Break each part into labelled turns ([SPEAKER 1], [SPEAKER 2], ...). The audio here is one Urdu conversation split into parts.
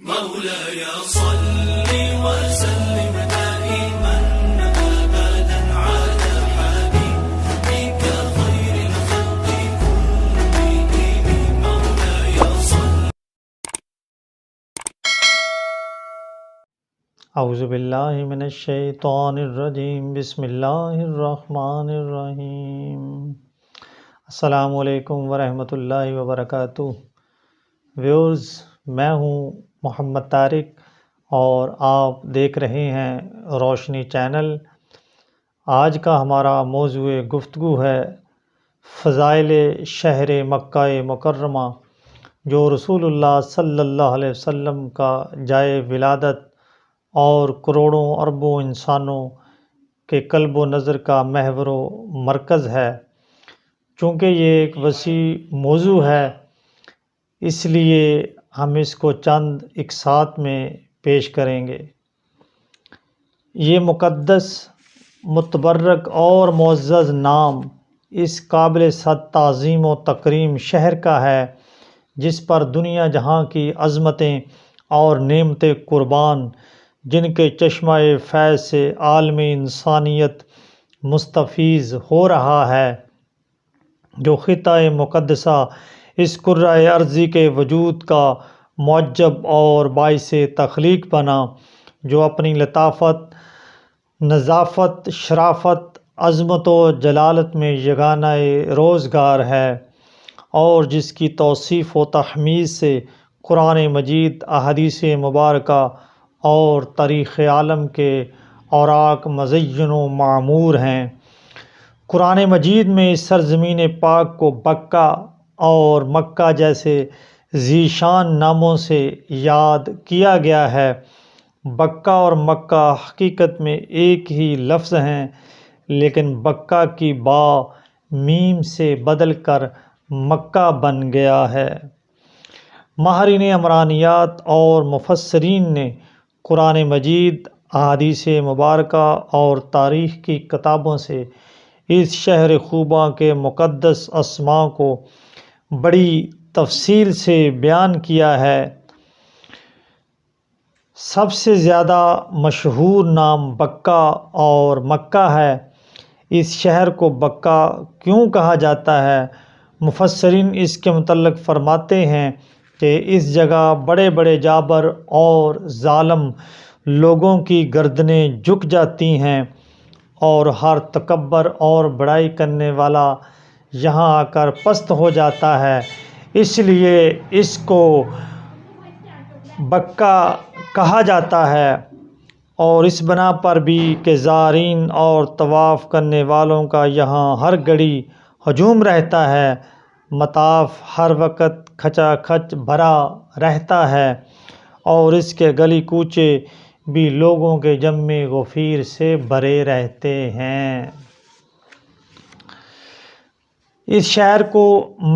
[SPEAKER 1] مولاي صل وسلم دائما أبدا على حبيبك خير الخلق كلهم مولاي صل.
[SPEAKER 2] اعوذ باللہ من الشیطان الرجیم، بسم اللہ الرحمن الرحیم۔ السلام علیکم ورحمۃ اللہ وبرکاتہ۔ ویورز، میں ہوں محمد طارق اور آپ دیکھ رہے ہیں روشنی چینل۔ آج کا ہمارا موضوع گفتگو ہے فضائل شہر مکہ مکرمہ، جو رسول اللہ صلی اللہ علیہ وسلم کا جائے ولادت اور کروڑوں اربوں انسانوں کے قلب و نظر کا محور و مرکز ہے۔ چونکہ یہ ایک وسیع موضوع ہے، اس لیے ہم اس کو چند اقساط میں پیش کریں گے۔ یہ مقدس، متبرک اور معزز نام اس قابل صد تعظیم و تکریم شہر کا ہے، جس پر دنیا جہاں کی عظمتیں اور نعمتیں قربان، جن کے چشمہ فیض سے عالم انسانیت مستفیض ہو رہا ہے۔ جو خطہ مقدسہ اس کرۂ ارضی کے وجود کا معجب اور باعث تخلیق بنا، جو اپنی لطافت، نظافت، شرافت، عظمت و جلالت میں یگانہ روزگار ہے، اور جس کی توصیف و تحمید سے قرآن مجید، احادیث مبارکہ اور تاریخ عالم کے اوراق مزین و معمور ہیں۔ قرآن مجید میں اس سرزمین پاک کو بکہ اور مکہ جیسے ذیشان ناموں سے یاد کیا گیا ہے۔ بکہ اور مکہ حقیقت میں ایک ہی لفظ ہیں، لیکن بکہ کی با میم سے بدل کر مکہ بن گیا ہے۔ ماہرین عمرانیات اور مفسرین نے قرآن مجید، احادیث مبارکہ اور تاریخ کی کتابوں سے اس شہر خوباں کے مقدس اسماء کو بڑی تفصیل سے بیان کیا ہے۔ سب سے زیادہ مشہور نام بکہ اور مکہ ہے۔ اس شہر کو بکہ کیوں کہا جاتا ہے؟ مفسرین اس کے متعلق فرماتے ہیں کہ اس جگہ بڑے بڑے جابر اور ظالم لوگوں کی گردنیں جھک جاتی ہیں، اور ہر تکبر اور بڑائی کرنے والا یہاں آ کر پست ہو جاتا ہے۔ اس لیے اس کو بکہ کہا جاتا ہے، اور اس بنا پر بھی کہ زائرین اور طواف کرنے والوں کا یہاں ہر گھڑی ہجوم رہتا ہے۔ مطاف ہر وقت کھچا کھچ بھرا رہتا ہے، اور اس کے گلی کوچے بھی لوگوں کے جم غفیر سے بھرے رہتے ہیں۔ اس شہر کو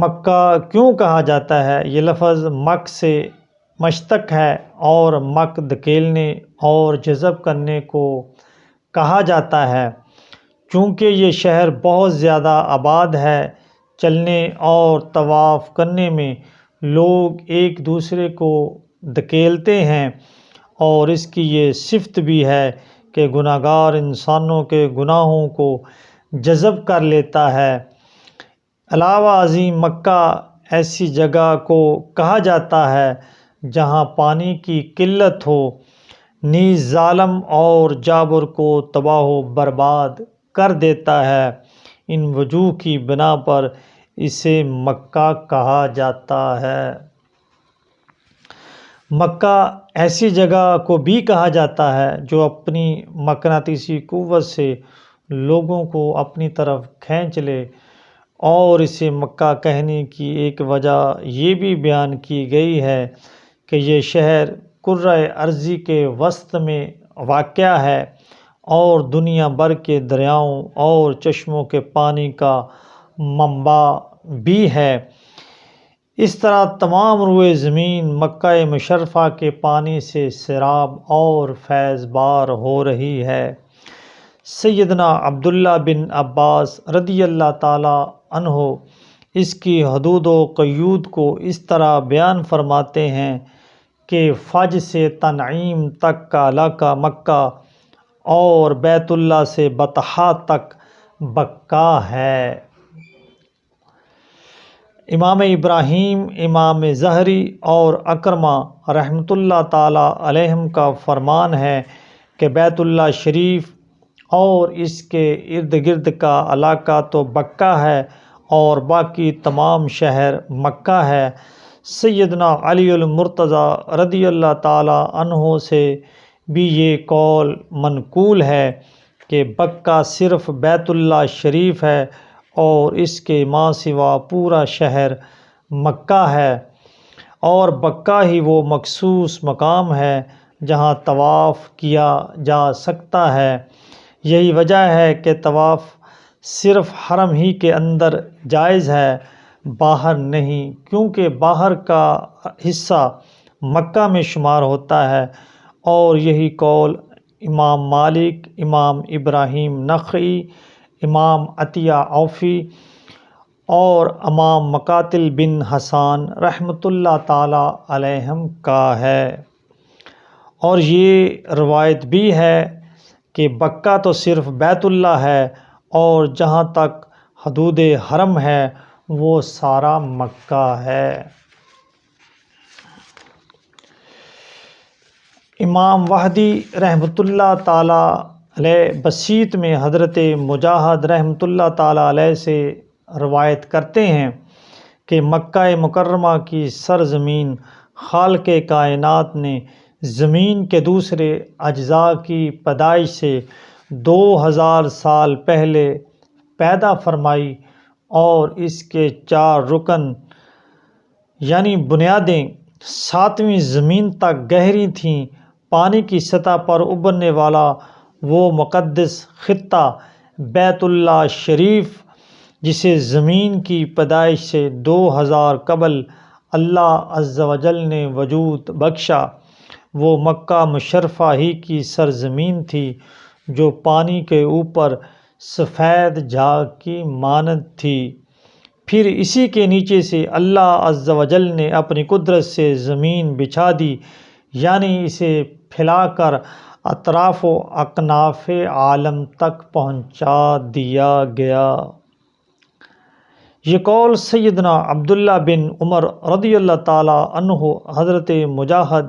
[SPEAKER 2] مکہ کیوں کہا جاتا ہے؟ یہ لفظ مک سے مشتق ہے، اور مک دھکیلنے اور جذب کرنے کو کہا جاتا ہے۔ چونکہ یہ شہر بہت زیادہ آباد ہے، چلنے اور طواف کرنے میں لوگ ایک دوسرے کو دھکیلتے ہیں، اور اس کی یہ صفت بھی ہے کہ گناہ گار انسانوں کے گناہوں کو جذب کر لیتا ہے۔ علاوہ ازیں مکہ ایسی جگہ کو کہا جاتا ہے جہاں پانی کی قلت ہو، نیز ظالم اور جابر کو تباہ و برباد کر دیتا ہے۔ ان وجوہ کی بنا پر اسے مکہ کہا جاتا ہے۔ مکہ ایسی جگہ کو بھی کہا جاتا ہے جو اپنی مقناطیسی قوت سے لوگوں کو اپنی طرف کھینچ لے، اور اسے مکہ کہنے کی ایک وجہ یہ بھی بیان کی گئی ہے کہ یہ شہر کرۂ ارضی کے وسط میں واقع ہے، اور دنیا بھر کے دریاؤں اور چشموں کے پانی کا منبع بھی ہے۔ اس طرح تمام روئے زمین مکہ مشرفہ کے پانی سے سیراب اور فیض بار ہو رہی ہے۔ سیدنا عبداللہ بن عباس رضی اللہ تعالی عنہ اس کی حدود و قیود کو اس طرح بیان فرماتے ہیں کہ کہ فج سے تنعیم تک کا علاقہ مکہ اور بیت اللہ سے بطحا تک بکا ہے۔ امام ابراہیم، امام زہری اور اکرمہ رحمۃ اللہ تعالی علیہم کا فرمان ہے کہ بیت اللہ شریف اور اس کے ارد گرد کا علاقہ تو بکا ہے اور باقی تمام شہر مکہ ہے۔ سیدنا علی المرتضیٰ رضی اللہ تعالی عنہ سے بھی یہ قول منقول ہے کہ بکہ صرف بیت اللہ شریف ہے اور اس کے ماں سوا پورا شہر مکہ ہے، اور بکہ ہی وہ مخصوص مقام ہے جہاں طواف کیا جا سکتا ہے۔ یہی وجہ ہے کہ طواف صرف حرم ہی کے اندر جائز ہے، باہر نہیں، کیونکہ باہر کا حصہ مکہ میں شمار ہوتا ہے، اور یہی قول امام مالک، امام ابراہیم نخعی، امام عطیہ عوفی اور امام مقاتل بن حسان رحمۃ اللہ تعالی علیہم کا ہے۔ اور یہ روایت بھی ہے کہ بکہ تو صرف بیت اللہ ہے اور جہاں تک حدود حرم ہے وہ سارا مکہ ہے۔ امام وحدی رحمۃ اللہ تعالی علیہ بسیط میں حضرت مجاہد رحمۃ اللہ تعالی علیہ سے روایت کرتے ہیں کہ مکہ مکرمہ کی سرزمین خالق کائنات نے زمین کے دوسرے اجزاء کی پیدائش سے 2000 سال پہلے پیدا فرمائی، اور اس کے 4 رکن یعنی بنیادیں 7ویں زمین تک گہری تھیں۔ پانی کی سطح پر ابھرنے والا وہ مقدس خطہ بیت اللہ شریف جسے زمین کی پیدائش سے 2000 قبل اللہ عز و جل نے وجود بخشا، وہ مکہ مشرفہ ہی کی سرزمین تھی جو پانی کے اوپر سفید جھاگ کی مانند تھی۔ پھر اسی کے نیچے سے اللہ عز و جل نے اپنی قدرت سے زمین بچھا دی، یعنی اسے پھیلا کر اطراف و اکناف عالم تک پہنچا دیا گیا۔ یہ قول سیدنا عبداللہ بن عمر رضی اللہ تعالی عنہ، حضرت مجاہد،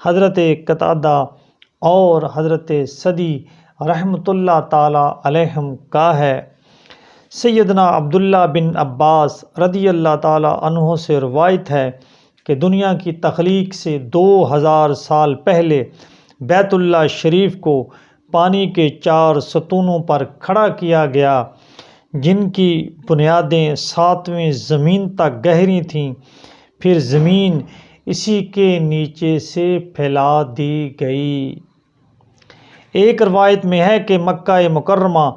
[SPEAKER 2] حضرت قتادہ اور حضرت سدی رحمۃ اللہ تعالی علیہم کا ہے۔ سیدنا عبداللہ بن عباس رضی اللہ تعالی عنہ سے روایت ہے کہ دنیا کی تخلیق سے 2000 سال پہلے بیت اللہ شریف کو پانی کے 4 ستونوں پر کھڑا کیا گیا، جن کی بنیادیں 7ویں زمین تک گہری تھیں۔ پھر زمین اسی کے نیچے سے پھیلا دی گئی۔ ایک روایت میں ہے کہ مکہ مکرمہ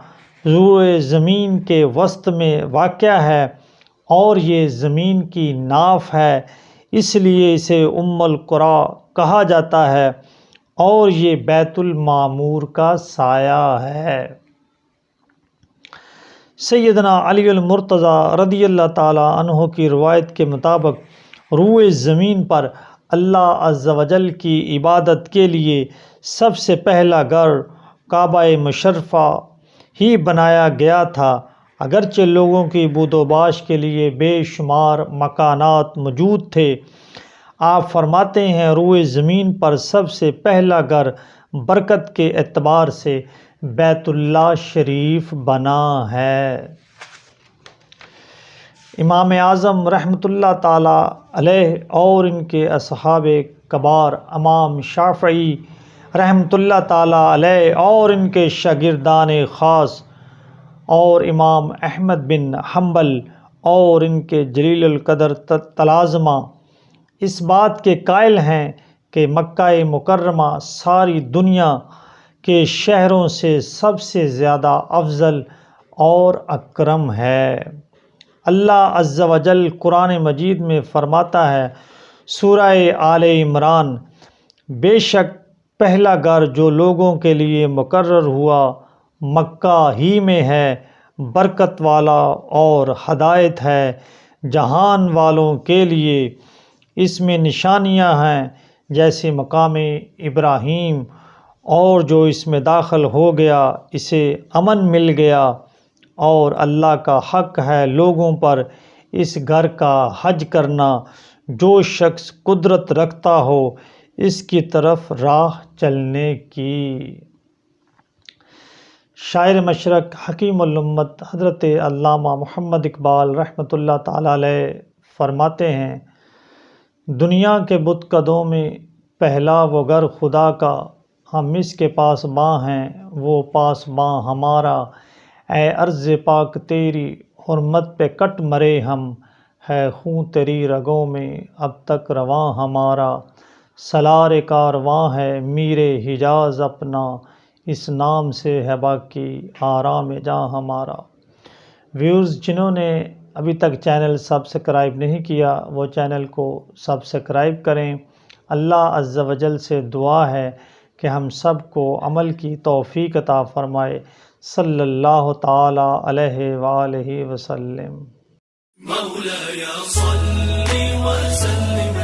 [SPEAKER 2] روئے زمین کے وسط میں واقع ہے اور یہ زمین کی ناف ہے، اس لیے اسے ام القریٰ کہا جاتا ہے، اور یہ بیت المعمور کا سایہ ہے۔ سیدنا علی المرتضیٰ رضی اللہ تعالی عنہ کی روایت کے مطابق روئے زمین پر اللہ عز و جل کی عبادت کے لیے سب سے پہلا گھر کعبہ مشرفہ ہی بنایا گیا تھا، اگرچہ لوگوں کی بود و باش کے لیے بے شمار مکانات موجود تھے۔ آپ فرماتے ہیں روئے زمین پر سب سے پہلا گھر برکت کے اعتبار سے بیت اللہ شریف بنا ہے۔ امام اعظم رحمۃ اللہ تعالی علیہ اور ان کے اصحاب کبار امام شافعی رحمۃ اللہ تعالی علیہ اور ان کے شاگردان خاص اور امام احمد بن حنبل اور ان کے جلیل القدر تلازمہ اس بات کے قائل ہیں کہ مکہ مکرمہ ساری دنیا کے شہروں سے سب سے زیادہ افضل اور اکرم ہے۔ اللہ عز و جل قرآن مجید میں فرماتا ہے، سورہ آل عمران، بے شک پہلا گھر جو لوگوں کے لیے مقرر ہوا مکہ ہی میں ہے، برکت والا اور ہدایت ہے جہان والوں کے لیے، اس میں نشانیاں ہیں جیسے مقام ابراہیم، اور جو اس میں داخل ہو گیا اسے امن مل گیا، اور اللہ کا حق ہے لوگوں پر اس گھر کا حج کرنا، جو شخص قدرت رکھتا ہو اس کی طرف راہ چلنے کی۔ شاعر مشرق حکیم الامت حضرت علامہ محمد اقبال رحمۃ اللہ تعالیٰ علیہ فرماتے ہیں، دنیا کے بت قدوں میں پہلا وہ گھر خدا کا، ہم اس کے پاس باں ہیں وہ پاس باں ہمارا، اے ارض پاک تیری حرمت پہ کٹ مرے ہم، ہے خون تیری رگوں میں اب تک رواں ہمارا، سالار کارواں ہے میر حجاز اپنا، اس نام سے ہے باقی آرام جاں ہمارا۔ ویورز، جنہوں نے ابھی تک چینل سبسکرائب نہیں کیا وہ چینل کو سبسکرائب کریں۔ اللہ عز و جل سے دعا ہے کہ ہم سب کو عمل کی توفیق عطا فرمائے۔ صلی اللہ تعالی علیہ وآلہ وسلم۔
[SPEAKER 1] مولاي صل وسلم